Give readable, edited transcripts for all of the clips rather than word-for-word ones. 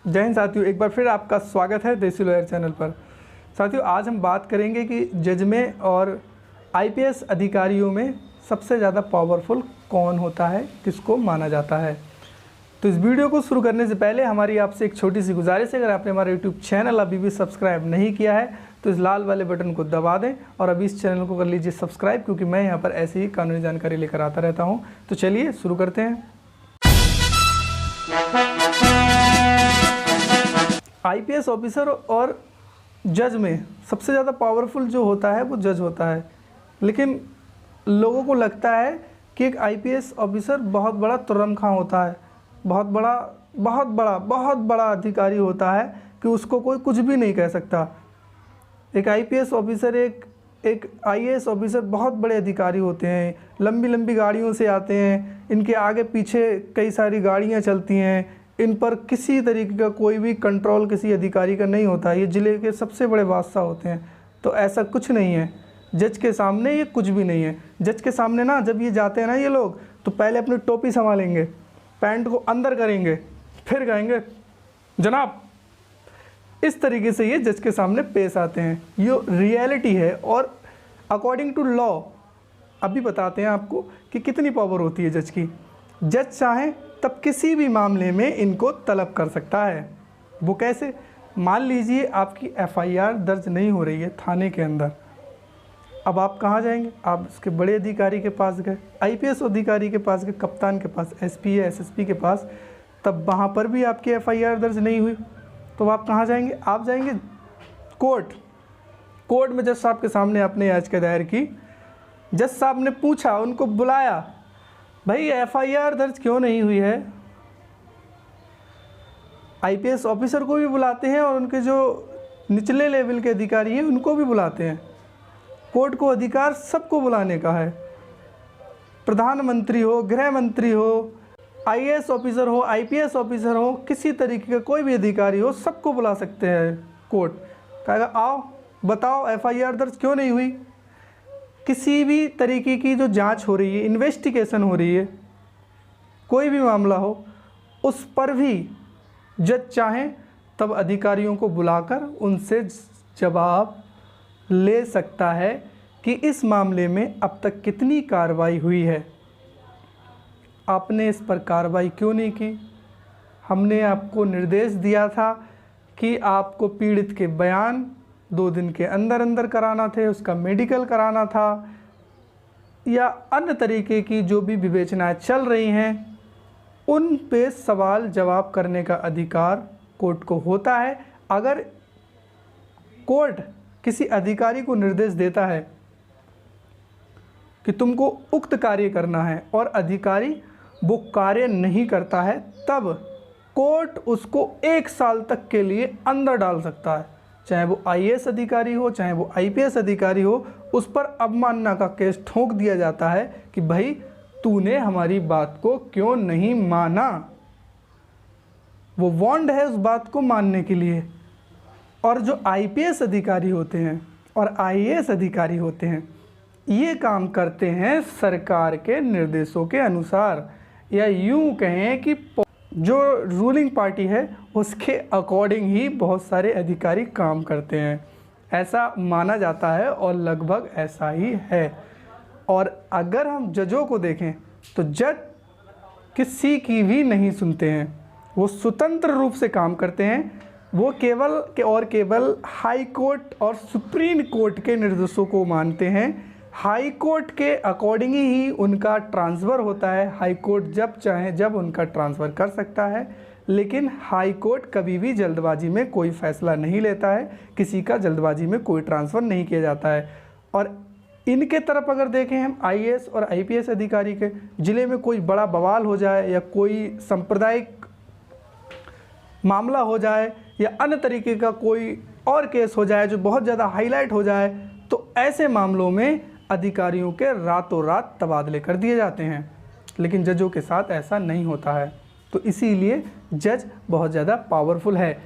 जय हिंद साथियों, एक बार फिर आपका स्वागत है देसी लॉयर चैनल पर। साथियों, आज हम बात करेंगे कि जज में और आईपीएस अधिकारियों में सबसे ज़्यादा पावरफुल कौन होता है, किसको माना जाता है। तो इस वीडियो को शुरू करने से पहले हमारी आपसे एक छोटी सी गुजारिश है, अगर आपने हमारा यूट्यूब चैनल अभी भी सब्सक्राइब नहीं किया है तो इस लाल वाले बटन को दबा दें और अभी इस चैनल को कर लीजिए सब्सक्राइब, क्योंकि मैं यहाँ पर ऐसी ही कानूनी जानकारी लेकर आता रहता हूँ। तो चलिए शुरू करते हैं। आईपीएस ऑफिसर और जज में सबसे ज़्यादा पावरफुल जो होता है वो जज होता है, लेकिन लोगों को लगता है कि एक आईपीएस ऑफिसर बहुत बड़ा तुर्रमखां होता है, बहुत बड़ा अधिकारी होता है कि उसको कोई कुछ भी नहीं कह सकता। एक आईपीएस ऑफिसर एक आईएएस ऑफिसर बहुत बड़े अधिकारी होते हैं, लंबी लंबी गाड़ियों से आते हैं, इनके आगे पीछे कई सारी गाड़ियाँ चलती हैं, इन पर किसी तरीके का कोई भी कंट्रोल किसी अधिकारी का नहीं होता। ये ज़िले के सबसे बड़े बादशाह होते हैं। तो ऐसा कुछ नहीं है, जज के सामने ये कुछ भी नहीं है। जज के सामने ना जब ये जाते हैं ना ये लोग, तो पहले अपनी टोपी संभालेंगे, पैंट को अंदर करेंगे, फिर कहेंगे जनाब। इस तरीके से ये जज के सामने पेश आते हैं। ये रियलिटी है और अकॉर्डिंग टू लॉ अभी बताते हैं आपको कि कितनी पावर होती है जज की। जज चाहे तब किसी भी मामले में इनको तलब कर सकता है। वो कैसे? मान लीजिए आपकी एफआईआर दर्ज नहीं हो रही है थाने के अंदर, अब आप कहाँ जाएंगे? आप उसके बड़े अधिकारी के पास गए, आईपीएस अधिकारी के पास गए, कप्तान के पास, एसपी या एसएसपी के पास, तब वहाँ पर भी आपकी एफआईआर दर्ज नहीं हुई तो आप कहाँ जाएंगे? आप जाएंगे कोर्ट में। जज साहब के सामने आपने याचिका दायर की, जज साहब ने पूछा, उनको बुलाया, भाई एफआईआर दर्ज क्यों नहीं हुई है? आईपीएस ऑफिसर को भी बुलाते हैं और उनके जो निचले लेवल के अधिकारी हैं उनको भी बुलाते हैं। कोर्ट को अधिकार सबको बुलाने का है, प्रधानमंत्री हो, गृह मंत्री हो, आईएएस ऑफिसर हो, आईपीएस ऑफिसर हो, किसी तरीके का कोई भी अधिकारी हो, सबको बुला सकते हैं। कोर्ट कहेगा आओ बताओ एफआईआर दर्ज क्यों नहीं हुई। किसी भी तरीके की जो जांच हो रही है, इन्वेस्टिगेशन हो रही है, कोई भी मामला हो, उस पर भी जज चाहें तब अधिकारियों को बुलाकर उनसे जवाब ले सकता है कि इस मामले में अब तक कितनी कार्रवाई हुई है, आपने इस पर कार्रवाई क्यों नहीं की। हमने आपको निर्देश दिया था कि आपको पीड़ित के बयान 2 दिन के अंदर कराना थे, उसका मेडिकल कराना था, या अन्य तरीके की जो भी विवेचनाएं चल रही हैं उन पे सवाल जवाब करने का अधिकार कोर्ट को होता है। अगर कोर्ट किसी अधिकारी को निर्देश देता है कि तुमको उक्त कार्य करना है और अधिकारी वो कार्य नहीं करता है, तब कोर्ट उसको 1 साल तक के लिए अंदर डाल सकता है। चाहे वो आईएएस अधिकारी हो, चाहे वो आईपीएस अधिकारी हो, उस पर अवमानना का केस ठोक दिया जाता है कि भाई तूने हमारी बात को क्यों नहीं माना। वो वांड है उस बात को मानने के लिए। और जो आईपीएस अधिकारी होते हैं और आईएएस अधिकारी होते हैं, ये काम करते हैं सरकार के निर्देशों के अनुसार, या यूं कहें कि जो रूलिंग पार्टी है उसके अकॉर्डिंग ही बहुत सारे अधिकारी काम करते हैं। ऐसा माना जाता है और लगभग ऐसा ही है। और अगर हम जजों को देखें तो जज किसी की भी नहीं सुनते हैं, वो स्वतंत्र रूप से काम करते हैं। वो केवल हाई कोर्ट और सुप्रीम कोर्ट के निर्देशों को मानते हैं। हाई कोर्ट के अकॉर्डिंग ही उनका ट्रांसफ़र होता है। हाई कोर्ट जब चाहे जब उनका ट्रांसफ़र कर सकता है, लेकिन हाई कोर्ट कभी भी जल्दबाजी में कोई फ़ैसला नहीं लेता है, किसी का जल्दबाजी में कोई ट्रांसफ़र नहीं किया जाता है। और इनके तरफ अगर देखें हम आईएएस और आईपीएस अधिकारी के, ज़िले में कोई बड़ा बवाल हो जाए या कोई सांप्रदायिक मामला हो जाए या अन्य तरीके का कोई और केस हो जाए जो बहुत ज़्यादा हाईलाइट हो जाए, तो ऐसे मामलों में अधिकारियों के रातों रात तबादले कर दिए जाते हैं। लेकिन जजों के साथ ऐसा नहीं होता है। तो इसीलिए जज बहुत ज़्यादा पावरफुल है।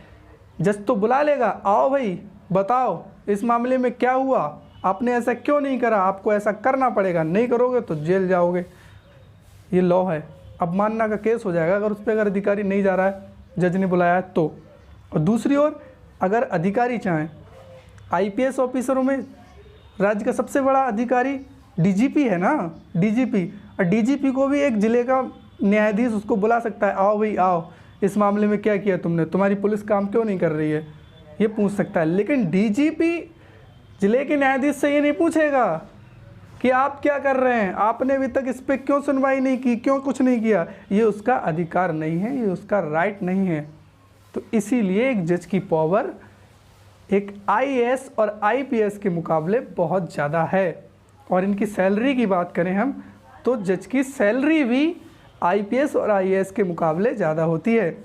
जज तो बुला लेगा, आओ भाई बताओ इस मामले में क्या हुआ, आपने ऐसा क्यों नहीं करा, आपको ऐसा करना पड़ेगा, नहीं करोगे तो जेल जाओगे। ये लॉ है। अवमानना का केस हो जाएगा अगर उस पर अधिकारी नहीं जा रहा है, जज ने बुलाया है तो। और दूसरी ओर अगर अधिकारी चाहें, आईपीएस ऑफिसरों में राज्य का सबसे बड़ा अधिकारी डीजीपी है ना, डीजीपी, और डीजीपी को भी एक ज़िले का न्यायाधीश उसको बुला सकता है, आओ भाई आओ, इस मामले में क्या किया तुमने, तुम्हारी पुलिस काम क्यों नहीं कर रही है, ये पूछ सकता है। लेकिन डीजीपी ज़िले के न्यायाधीश से ये नहीं पूछेगा कि आप क्या कर रहे हैं, आपने अभी तक इस पर क्यों सुनवाई नहीं की, क्यों कुछ नहीं किया। ये उसका अधिकार नहीं है, ये उसका राइट नहीं है। तो इसीलिए एक जज की पावर एक आईएएस और आईपीएस के मुकाबले बहुत ज़्यादा है। और इनकी सैलरी की बात करें हम, तो जज की सैलरी भी आईपीएस और आईएएस के मुकाबले ज़्यादा होती है।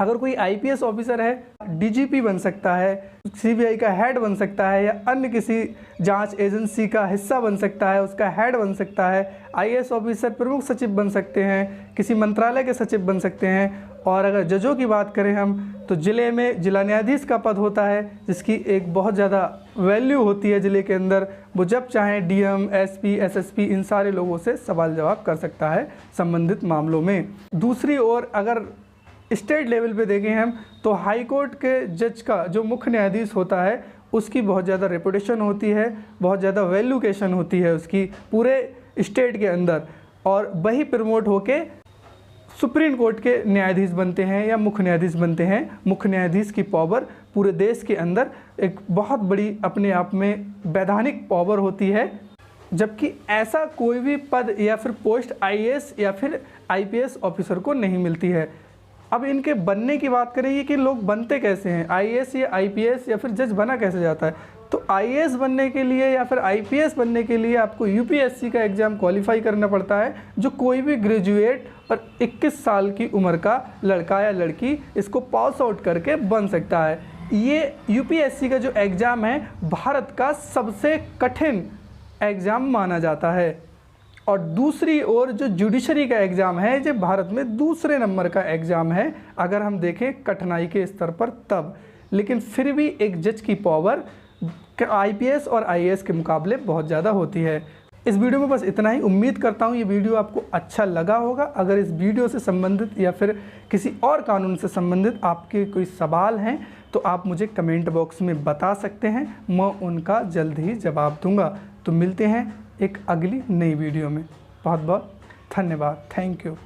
अगर कोई आईपीएस ऑफिसर है, डीजीपी बन सकता है, सीबीआई का हेड बन सकता है, या अन्य किसी जांच एजेंसी का हिस्सा बन सकता है, उसका हेड बन सकता है। आईएएस ऑफिसर प्रमुख सचिव बन सकते हैं, किसी मंत्रालय के सचिव बन सकते हैं। और अगर जजों की बात करें हम, तो ज़िले में जिला न्यायाधीश का पद होता है, जिसकी एक बहुत ज़्यादा वैल्यू होती है ज़िले के अंदर। वो जब चाहें डीएम, एसपी, एसएसपी इन सारे लोगों से सवाल जवाब कर सकता है संबंधित मामलों में। दूसरी ओर अगर स्टेट लेवल पे देखें हम, तो हाई कोर्ट के जज का जो मुख्य न्यायाधीश होता है, उसकी बहुत ज़्यादा रेपुटेशन होती है, बहुत ज़्यादा वैल्यूकेशन होती है उसकी पूरे स्टेट के अंदर। और वही प्रमोट होके सुप्रीम कोर्ट के न्यायाधीश बनते हैं या मुख्य न्यायाधीश बनते हैं। मुख्य न्यायाधीश की पावर पूरे देश के अंदर एक बहुत बड़ी अपने आप में वैधानिक पावर होती है, जबकि ऐसा कोई भी पद या फिर पोस्ट आईएएस या फिर आईपीएस ऑफिसर को नहीं मिलती है। अब इनके बनने की बात करें कि लोग बनते कैसे हैं, आईएएस या आईपीएस या फिर जज बना कैसे जाता है। तो आईएएस बनने के लिए या फिर आईपीएस बनने के लिए आपको यूपीएससी का एग्ज़ाम क्वालिफाई करना पड़ता है, जो कोई भी ग्रेजुएट और 21 साल की उम्र का लड़का या लड़की इसको पास आउट करके बन सकता है। ये यूपीएससी का जो एग्ज़ाम है भारत का सबसे कठिन एग्ज़ाम माना जाता है। और दूसरी ओर जो जुडिशरी का एग्ज़ाम है, जो भारत में दूसरे नंबर का एग्ज़ाम है अगर हम देखें कठिनाई के स्तर पर तब। लेकिन फिर भी एक जज की पावर आईपीएस और आईएएस के मुकाबले बहुत ज़्यादा होती है। इस वीडियो में बस इतना ही। उम्मीद करता हूँ ये वीडियो आपको अच्छा लगा होगा। अगर इस वीडियो से संबंधित या फिर किसी और कानून से संबंधित आपके कोई सवाल हैं तो आप मुझे कमेंट बॉक्स में बता सकते हैं, मैं उनका जल्द ही जवाब दूंगा। तो मिलते हैं एक अगली नई वीडियो में। बहुत बहुत धन्यवाद। Thank you.